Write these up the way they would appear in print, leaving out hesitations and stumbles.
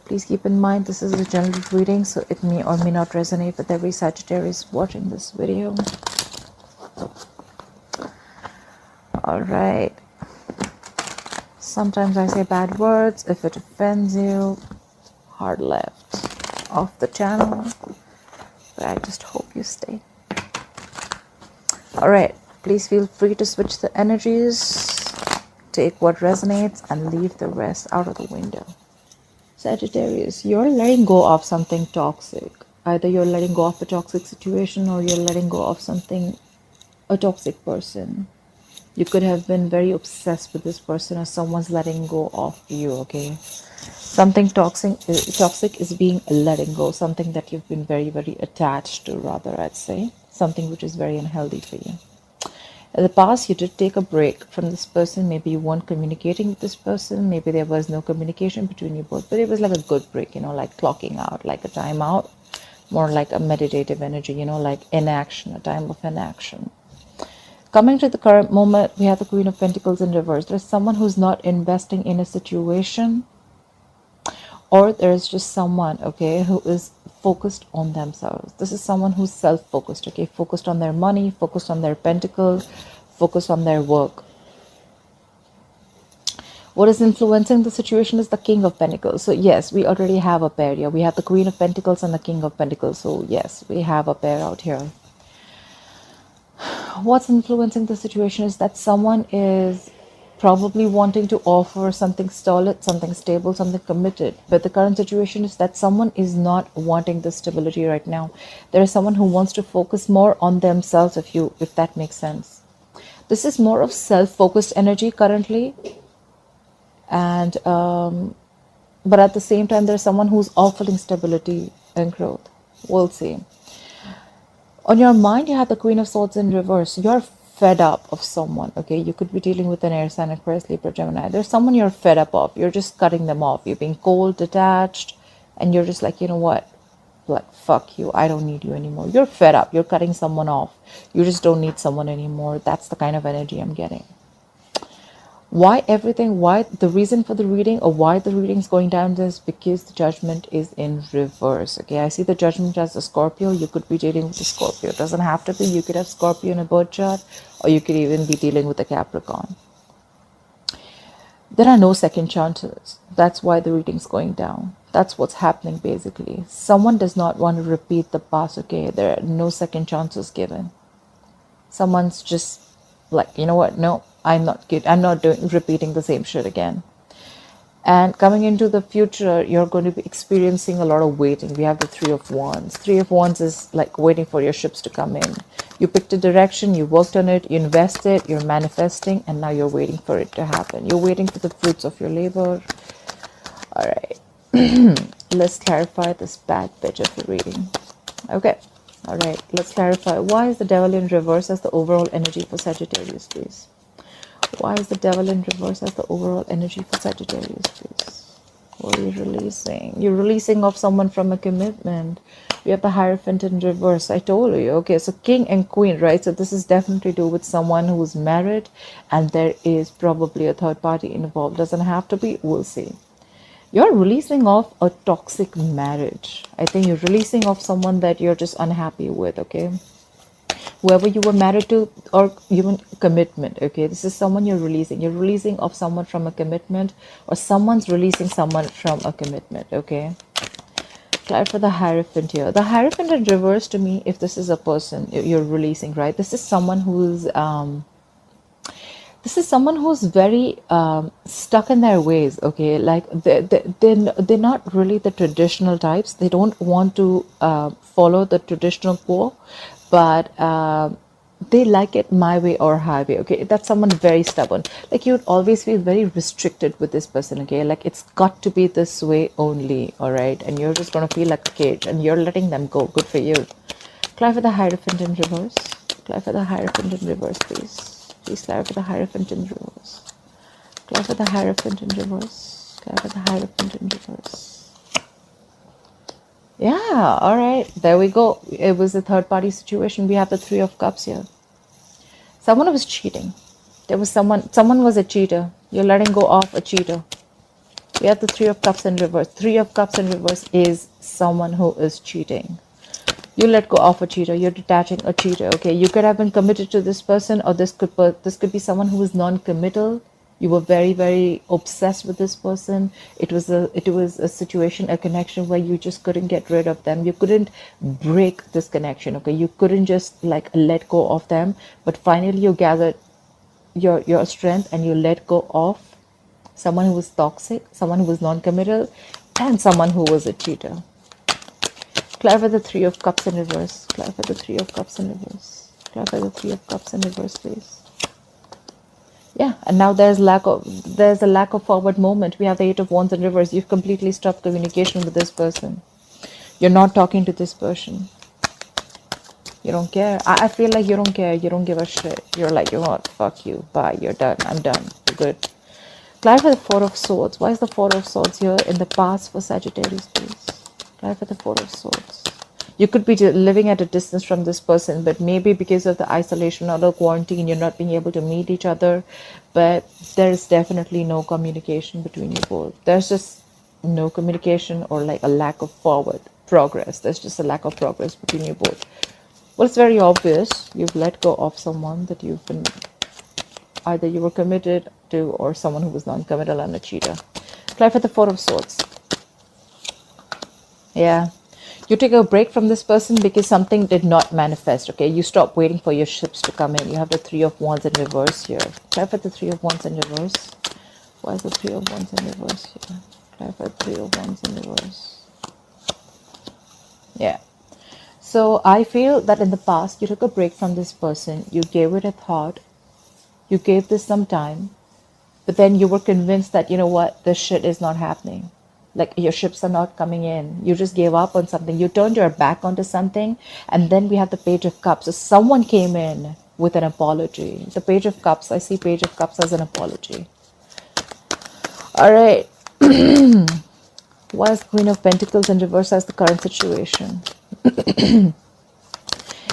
Please keep in mind this is a general reading, so it may or may not resonate with every Sagittarius watching this video. All right. Sometimes I say bad words. If it offends you, hard left off the channel. But I just hope you stay. All right. Please feel free to switch the energies. Take what resonates and leave the rest out of the window. Sagittarius, you're letting go of something toxic. Either you're letting go of a toxic situation or you're letting go of something, a toxic person. You could have been very obsessed with this person or someone's letting go of you, okay? Something toxic is being letting go. Something that you've been very, very attached to, rather, I'd say. Something which is very unhealthy for you. In the past, you did take a break from this person. Maybe you weren't communicating with this person. Maybe there was no communication between you both. But it was like a good break, you know, like clocking out, like a time out. More like a meditative energy, you know, like inaction, a time of inaction. Coming to the current moment, we have the Queen of Pentacles in reverse. There's someone who's not investing in a situation. Or there's just someone, okay, who is focused on themselves. This is someone who's self-focused, okay, focused on their money, focused on their pentacles, focused on their work. What is influencing the situation is the King of Pentacles. So yes, we already have a pair here. We have the Queen of Pentacles and the King of Pentacles. So yes, we have a pair out here. What's influencing the situation is that someone is probably wanting to offer something solid, something stable, something committed. But the current situation is that someone is not wanting the stability right now. There is someone who wants to focus more on themselves, if that makes sense. This is more of self-focused energy currently. And but at the same time, there's someone who's offering stability and growth. We'll see. On your mind, you have the Queen of Swords in reverse. You're fed up of someone, okay? You could be dealing with an air sign, Aquarius, Libra, Gemini. There's someone you're fed up of. You're just cutting them off. You're being cold, detached, and you're just like, you know what? Like, fuck you. I don't need you anymore. You're fed up. You're cutting someone off. You just don't need someone anymore. That's the kind of energy I'm getting. Why the reason for the reading, or why the reading is going down, is because the Judgment is in reverse. Okay, I see the Judgment as a Scorpio. You could be dealing with a Scorpio. It doesn't have to be. You could have Scorpio in a birth chart, or you could even be dealing with a Capricorn. There are no second chances. That's why the reading's going down. That's what's happening basically. Someone does not want to repeat the past, okay? There are no second chances given. Someone's just like, you know what? No, I'm not good. I'm not repeating the same shit again. And coming into the future, you're going to be experiencing a lot of waiting. We have the Three of Wands. Three of Wands is like waiting for your ships to come in. You picked a direction, you worked on it, you invested, you're manifesting, and now you're waiting for it to happen. You're waiting for the fruits of your labor. All right. Let's clarify this bad bitch of the reading. Okay. All right. Let's clarify. Why is the Devil in reverse as the overall energy for Sagittarius, please? Why is the Devil in reverse as the overall energy for Sagittarius, please? What are you releasing? You're releasing off someone from a commitment. We have the Hierophant in reverse. I told you. Okay, so King and Queen, right? So this is definitely to do with someone who's married, and there is probably a third party involved. Doesn't have to be. We'll see. You're releasing off a toxic marriage. I think you're releasing off someone that you're just unhappy with, okay? Whoever you were married to, or even commitment, okay? This is someone you're releasing. You're releasing off someone from a commitment, or someone's releasing someone from a commitment, okay? Try for the Hierophant here. The Hierophant in reverse, to me, if this is a person you're releasing, right? This is someone who's very stuck in their ways, okay? Like they're not really the traditional types. They don't want to follow the traditional core, but they like it my way or highway, okay? That's someone very stubborn. Like you'd always feel very restricted with this person, okay? Like it's got to be this way only, all right? And you're just going to feel like a cage, and you're letting them go. Good for you. Clarify the Hierophant in reverse. Clarify the Hierophant in reverse, please. Please clarify the Hierophant in reverse. Clarify the Hierophant in reverse. Clarify the Hierophant in reverse. Yeah, all right. There we go. It was a third-party situation. We have the Three of Cups here. Someone was cheating. There was someone was a cheater. You're letting go of a cheater. We have the Three of Cups in reverse. Three of Cups in reverse is someone who is cheating. You let go of a cheater. You're detaching a cheater. Okay, you could have been committed to this person, or this could be someone who is non-committal. You were very, very obsessed with this person. It was a situation, a connection where you just couldn't get rid of them. You couldn't break this connection. Okay, you couldn't just like let go of them. But finally, you gathered your strength and you let go of someone who was toxic, someone who was non-committal, and someone who was a cheater. Clarify the Three of Cups in reverse. Clarify the Three of Cups in reverse. Clarify the Three of Cups in reverse, please. Yeah, and now there's a lack of forward movement. We have the Eight of Wands in reverse. You've completely stopped communication with this person. You're not talking to this person. You don't care. I feel like you don't care. You don't give a shit. You're like, you know what? Fuck you. Bye. You're done. I'm done. You're good. Clarify the Four of Swords. Why is the Four of Swords here in the past for Sagittarius, please? Clarify the Four of Swords. You could be living at a distance from this person, but maybe because of the isolation or the quarantine, you're not being able to meet each other. But there's definitely no communication between you both. There's just no communication, or like a lack of forward progress. There's just a lack of progress between you both. Well, it's very obvious. You've let go of someone that you've been, either you were committed to, or someone who was non-committal and a cheater. Clarify the Four of Swords. Yeah. You take a break from this person because something did not manifest, okay? You stop waiting for your ships to come in. You have the Three of Wands in reverse here. Clarify the Three of Wands in reverse. Why is the Three of Wands in reverse here? Clarify the Three of Wands in reverse. Yeah. So I feel that in the past, you took a break from this person. You gave it a thought. You gave this some time. But then you were convinced that, you know what, this shit is not happening. Like your ships are not coming in. You just gave up on something. You turned your back onto something. And then we have the Page of Cups. So someone came in with an apology. The Page of Cups, I see Page of Cups as an apology. All right. Why is Queen of Pentacles in reverse as the current situation?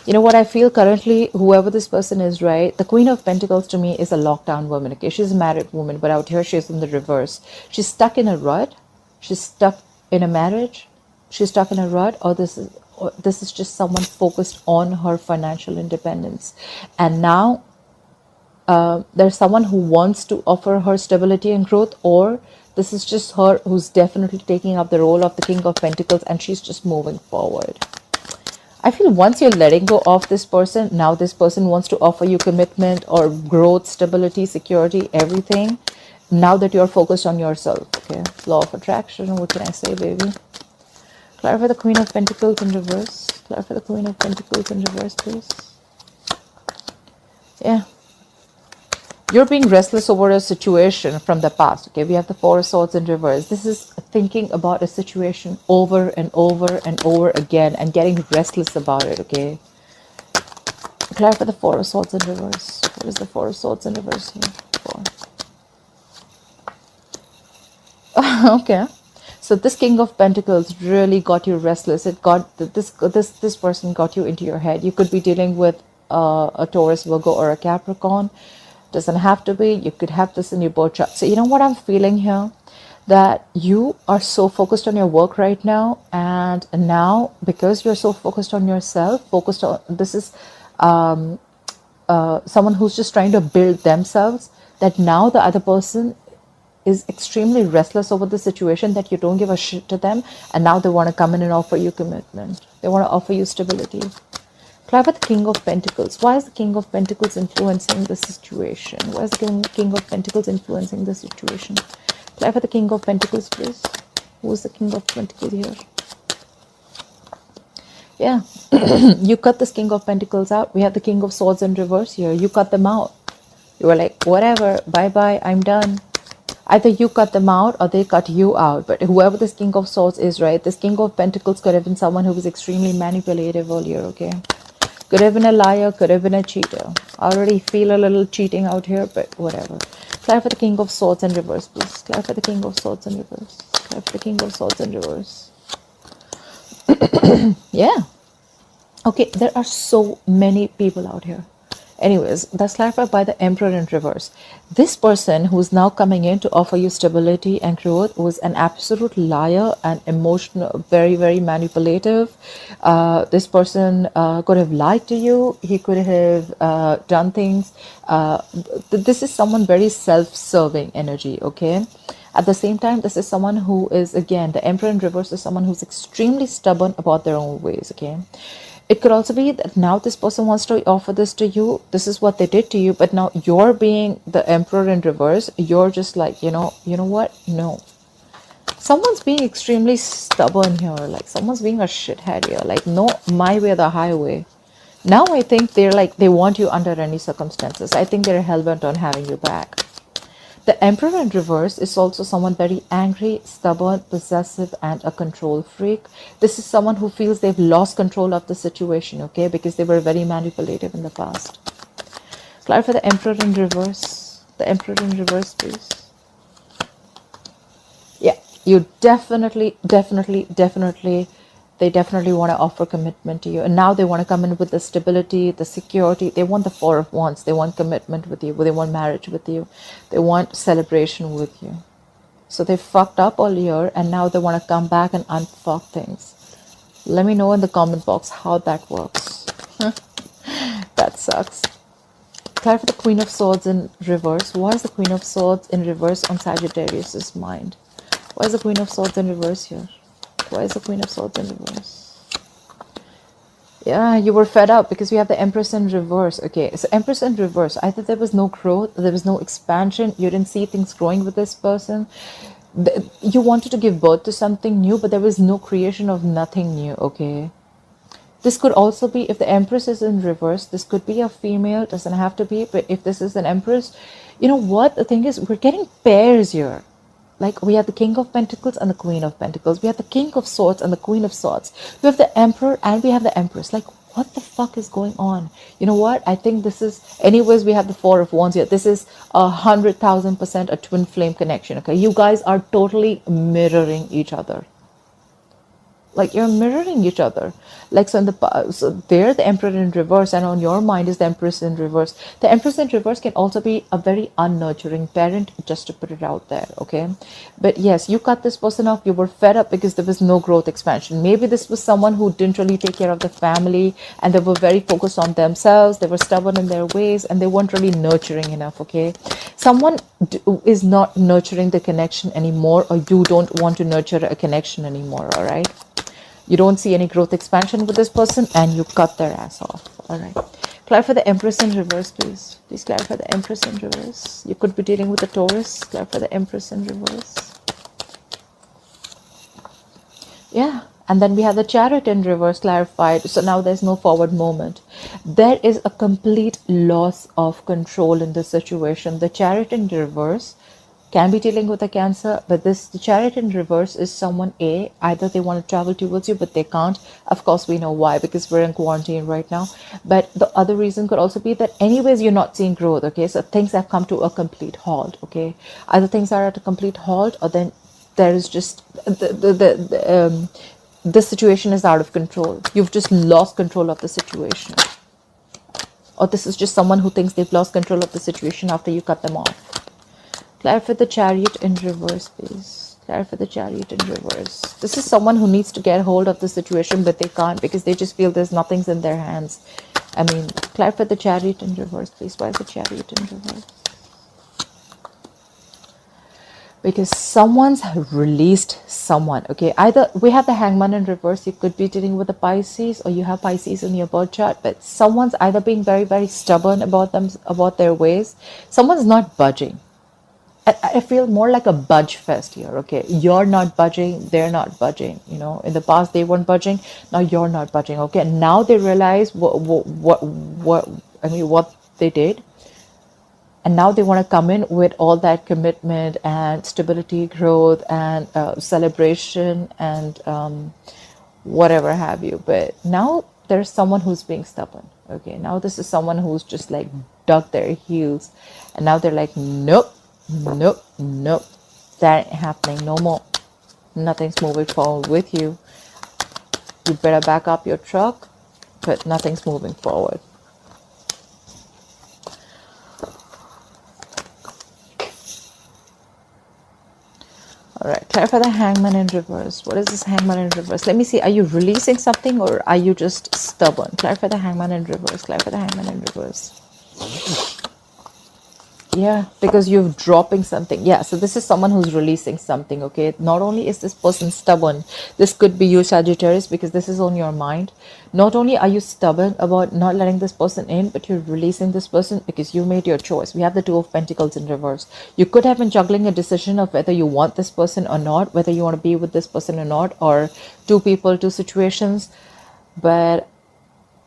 You know what I feel currently, whoever this person is, right? The Queen of Pentacles to me is a lockdown woman. Okay, she's a married woman, but out here she's in the reverse. She's stuck in a rut. She's stuck in a marriage. She's stuck in a rut, or this is just someone focused on her financial independence. And now there's someone who wants to offer her stability and growth, or this is just her who's definitely taking up the role of the King of Pentacles, and she's just moving forward. I feel once you're letting go of this person, now this person wants to offer you commitment or growth, stability, security, everything. Now that you're focused on yourself, okay? Law of attraction, what can I say, baby? Clarify the Queen of Pentacles in reverse. Clarify the Queen of Pentacles in reverse, please. Yeah. You're being restless over a situation from the past, okay? We have the Four of Swords in reverse. This is thinking about a situation over and over and over again and getting restless about it, okay? Clarify the Four of Swords in reverse. What is the Four of Swords in reverse here for? Okay. So this King of Pentacles really got you restless. It got this person got you into your head. You could be dealing with a Taurus, Virgo, or a Capricorn. Doesn't have to be. You could have this in your birth chart. So you know what I'm feeling here? That you are so focused on your work right now, and now because you're so focused on yourself, focused on this is someone who's just trying to build themselves, that now the other person is extremely restless over the situation, that you don't give a shit to them, and now they want to come in and offer you commitment. They want to offer you stability. Clarify the King of Pentacles. Why is the King of Pentacles influencing the situation? Why is the King of Pentacles influencing the situation? Clarify the King of Pentacles, please. Who is the King of Pentacles here? Yeah. You cut this King of Pentacles out. We have the King of Swords in reverse here. You cut them out. You were like, whatever, bye-bye, I'm done. Either you cut them out or they cut you out. But whoever this King of Swords is, right, this King of Pentacles could have been someone who was extremely manipulative earlier, okay? Could have been a liar, could have been a cheater. I already feel a little cheating out here, but whatever. Clarify the King of Swords in reverse, please. Clarify the King of Swords in reverse. Clarify the King of Swords in reverse. Yeah. Okay, there are so many people out here. Anyways, that's clarified by the Emperor in reverse. This person who's now coming in to offer you stability and growth was an absolute liar and emotional, very, very manipulative. This person could have lied to you. He could have done things. This is someone very self-serving energy, okay? At the same time, this is someone who is, again, the Emperor in reverse is someone who's extremely stubborn about their own ways, okay? It could also be that now this person wants to offer this to you. This is what they did to you, but now you're being the Emperor in reverse. You're just like, you know what? No. Someone's being extremely stubborn here. Like someone's being a shithead here. Like, no, my way or the highway. Now I think they're like, they want you under any circumstances. I think they're hell-bent on having you back. The Emperor in reverse is also someone very angry, stubborn, possessive, and a control freak. This is someone who feels they've lost control of the situation, okay, because they were very manipulative in the past. Clarify the Emperor in reverse. The Emperor in reverse, please. Yeah, you definitely they definitely want to offer commitment to you, and now they want to come in with the stability, the security. They want the Four of Wands. They want commitment with you. They want marriage with you. They want celebration with you. So they fucked up all year, and now they want to come back and unfuck things. Let me know in the comment box how that works. That sucks. Clarify the Queen of Swords in reverse. Why is the Queen of Swords in reverse on Sagittarius's mind? Why is the Queen of Swords in reverse here? Why is the Queen of Swords in reverse? Yeah, you were fed up because we have the Empress in reverse. Okay, so Empress in reverse. Either there was no growth, there was no expansion. You didn't see things growing with this person. You wanted to give birth to something new, but there was no creation of nothing new, okay? This could also be, if the Empress is in reverse, this could be a female, doesn't have to be, but if this is an Empress, you know what? The thing is, we're getting pairs here. Like we have the King of Pentacles and the Queen of Pentacles. We have the King of Swords and the Queen of Swords. We have the Emperor and we have the Empress. Like, what the fuck is going on? You know what? I think this is, anyways, we have the Four of Wands here. This is 100,000% a twin flame connection. Okay, you guys are totally mirroring each other. Like you're mirroring each other. Like so in the so there the Emperor in reverse, and on your mind is the Empress in reverse. The Empress in reverse can also be a very unnurturing parent, just to put it out there, okay? But yes, you cut this person off. You were fed up because there was no growth expansion. Maybe this was someone who didn't really take care of the family, and they were very focused on themselves. They were stubborn in their ways, and they weren't really nurturing enough, okay? Someone is not nurturing the connection anymore, or you don't want to nurture a connection anymore, all right? You don't see any growth expansion with this person, and you cut their ass off. All right. Clarify the Empress in reverse, please. Please clarify the Empress in reverse. You could be dealing with a Taurus. Clarify the Empress in reverse. Yeah. And then we have the Chariot in reverse clarified. So now there's no forward movement. There is a complete loss of control in this situation. The Chariot in reverse can be dealing with a Cancer, but the Chariot in reverse is someone either they want to travel towards you, but they can't. Of course, we know why, because we're in quarantine right now. But the other reason could also be that anyways, you're not seeing growth, okay? So things have come to a complete halt, okay? Either things are at a complete halt, or then there is just the situation is out of control. You've just lost control of the situation. Or this is just someone who thinks they've lost control of the situation after you cut them off. Clarify the Chariot in reverse, please. Clarify the Chariot in reverse. This is someone who needs to get hold of the situation, but they can't because they just feel there's nothing's in their hands. I mean, clarify the Chariot in reverse, please. Why is the Chariot in reverse? Because someone's released someone, okay? Either we have the Hangman in reverse. You could be dealing with a Pisces, or you have Pisces in your birth chart, but someone's either being very, very stubborn about their ways. Someone's not budging. I feel more like a budge fest here, okay? You're not budging, they're not budging, you know? In the past, they weren't budging, now you're not budging, okay? Now they realize what they did, and now they want to come in with all that commitment and stability, growth, and celebration, and whatever have you. But now there's someone who's being stubborn, okay? Now this is someone who's just like dug their heels, and now they're like, nope. Nope, that ain't happening no more. Nothing's moving forward with you. You better back up your truck, but nothing's moving forward. Clarify the Hangman in reverse. What is this Hangman in reverse? Let me see. Are you releasing something or are you just stubborn? Clarify the Hangman in reverse. Clarify the Hangman in reverse. Yeah, because you're dropping something. Yeah, so this is someone who's releasing something, okay? Not only is this person stubborn, this could be you, Sagittarius, because this is on your mind. Not only are you stubborn about not letting this person in, but you're releasing this person because you made your choice. We have the Two of Pentacles in reverse. You could have been juggling a decision of whether you want this person or not, whether you want to be with this person or not, or two people, two situations. But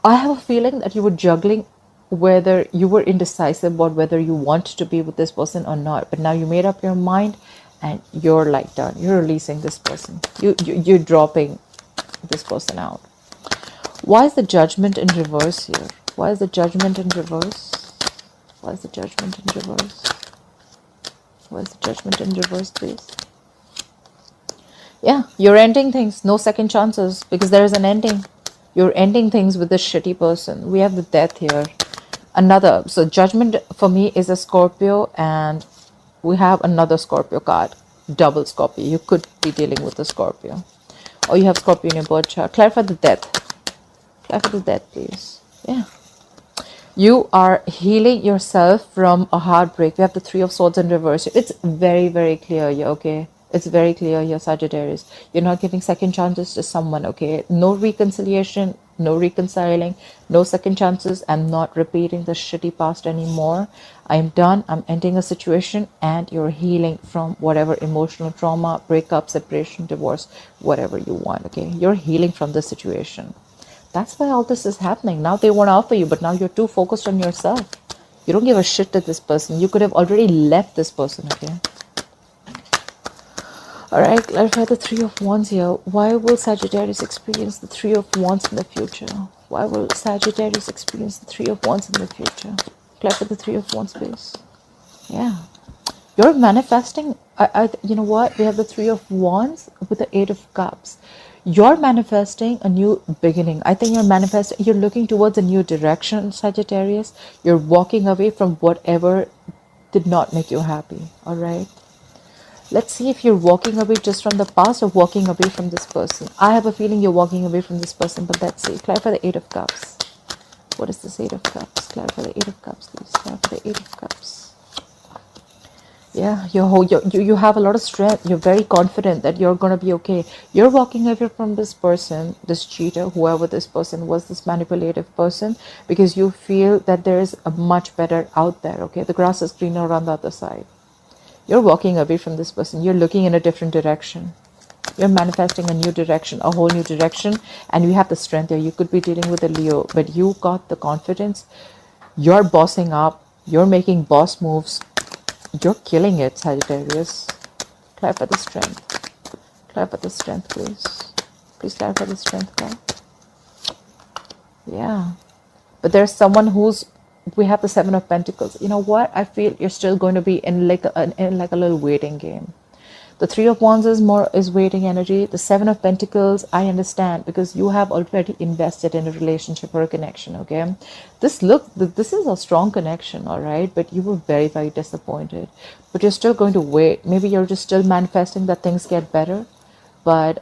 I have a feeling that you were juggling whether you were indecisive about whether you want to be with this person or not. But now you made up your mind and you're like done. You're releasing this person. You're dropping this person out. Why is the Judgment in reverse here? Why is the Judgment in reverse? Why is the Judgment in reverse? Why is the Judgment in reverse, please? Yeah, you're ending things. No second chances because there is an ending. You're ending things with this shitty person. We have the Death here. Another, so Judgment for me is a Scorpio, and we have another Scorpio card, double Scorpio. You could be dealing with a Scorpio, or you have Scorpio in your birth chart. Clarify the Death. Clarify the Death, please. Yeah, you are healing yourself from a heartbreak. We have the Three of Swords in reverse. It's very, very clear here, okay? It's very clear here, Sagittarius. You're not giving second chances to someone, okay? No reconciliation, no reconciling, no second chances. I'm not repeating the shitty past anymore. I'm done. I'm ending a situation and you're healing from whatever emotional trauma, breakup, separation, divorce, whatever you want, okay? You're healing from the situation. That's why all this is happening. Now they want to offer you, but now you're too focused on yourself. You don't give a shit to this person. You could have already left this person, okay? Alright, clarify the Three of Wands here. Why will Sagittarius experience the Three of Wands in the future? Why will Sagittarius experience the Three of Wands in the future? Clarify the Three of Wands, please. Yeah. You're manifesting. You know what? We have the Three of Wands with the Eight of Cups. You're manifesting a new beginning. I think you're manifesting. You're looking towards a new direction, Sagittarius. You're walking away from whatever did not make you happy. Alright? Let's see if you're walking away just from the past or walking away from this person. I have a feeling you're walking away from this person, but let's see. Clarify the Eight of Cups. What is this Eight of Cups? Clarify the Eight of Cups, please. Clarify the Eight of Cups. Yeah, you have a lot of strength. You're very confident that you're going to be okay. You're walking away from this person, this cheater, whoever this person was, this manipulative person, because you feel that there is a much better out there, okay? The grass is greener on the other side. You're walking away from this person. You're looking in a different direction. You're manifesting a new direction, a whole new direction. And you have the strength there. You could be dealing with a Leo, but you got the confidence. You're bossing up. You're making boss moves. You're killing it, Sagittarius. Clarify the strength. Clarify the strength, please. Please clarify the strength, card. Yeah. But there's someone who's, we have the Seven of Pentacles. You know what? I feel you're still going to be in like a little waiting game. The Three of Wands is waiting energy. The Seven of Pentacles, I understand, because you have already invested in a relationship or a connection, okay? This is a strong connection, all right? But you were very, very disappointed. But you're still going to wait. Maybe you're just still manifesting that things get better. But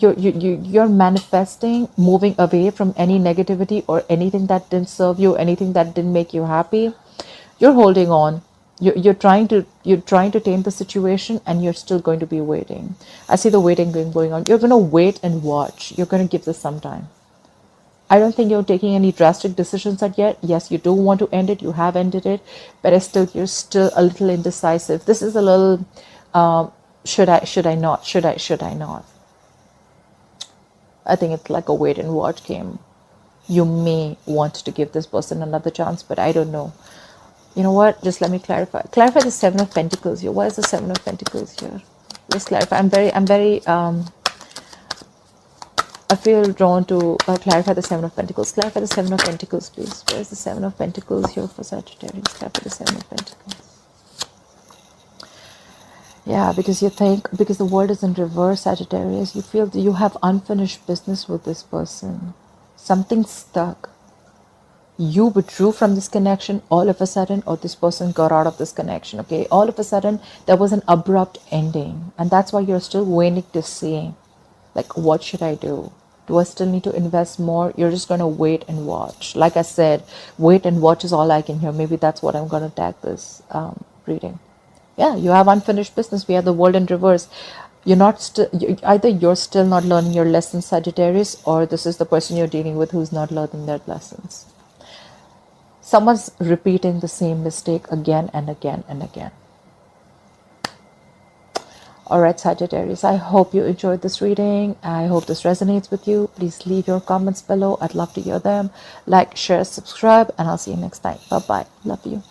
you're manifesting moving away from any negativity or anything that didn't serve you, anything that didn't make you happy. You're holding on. You're trying to tame the situation, and you're still going to be waiting. I see the waiting game going on. You're going to wait and watch. You're going to give this some time. I don't think you're taking any drastic decisions yet. Yes, you do want to end it. You have ended it, but you're still a little indecisive. This is a little. Should I not? Should I not? I think it's like a wait and watch game. You may want to give this person another chance, but I don't know. You know what? Just let me clarify. Clarify the Seven of Pentacles here. Why is the Seven of Pentacles here? Just clarify. I'm very I feel drawn to clarify the Seven of Pentacles. Clarify the Seven of Pentacles, please. Where is the Seven of Pentacles here for Sagittarius? Clarify the Seven of Pentacles. Yeah, because because the world is in reverse, Sagittarius, you feel that you have unfinished business with this person. Something's stuck. you withdrew from this connection all of a sudden, or this person got out of this connection. Okay, all of a sudden there was an abrupt ending, and that's why you're still waiting to see, like, what should I do? Do I still need to invest more? You're just going to wait and watch. Like I said, wait and watch is all I can hear. Maybe that's what I'm going to tag this reading. Yeah, you have unfinished business. We have the world in reverse. You're not still, either you're still not learning your lessons, Sagittarius, or this is the person you're dealing with who's not learning their lessons. Someone's repeating the same mistake again and again and again. All right, Sagittarius, I hope you enjoyed this reading. I hope this resonates with you. Please leave your comments below. I'd love to hear them. Like, share, subscribe, and I'll see you next time. Bye-bye. Love you.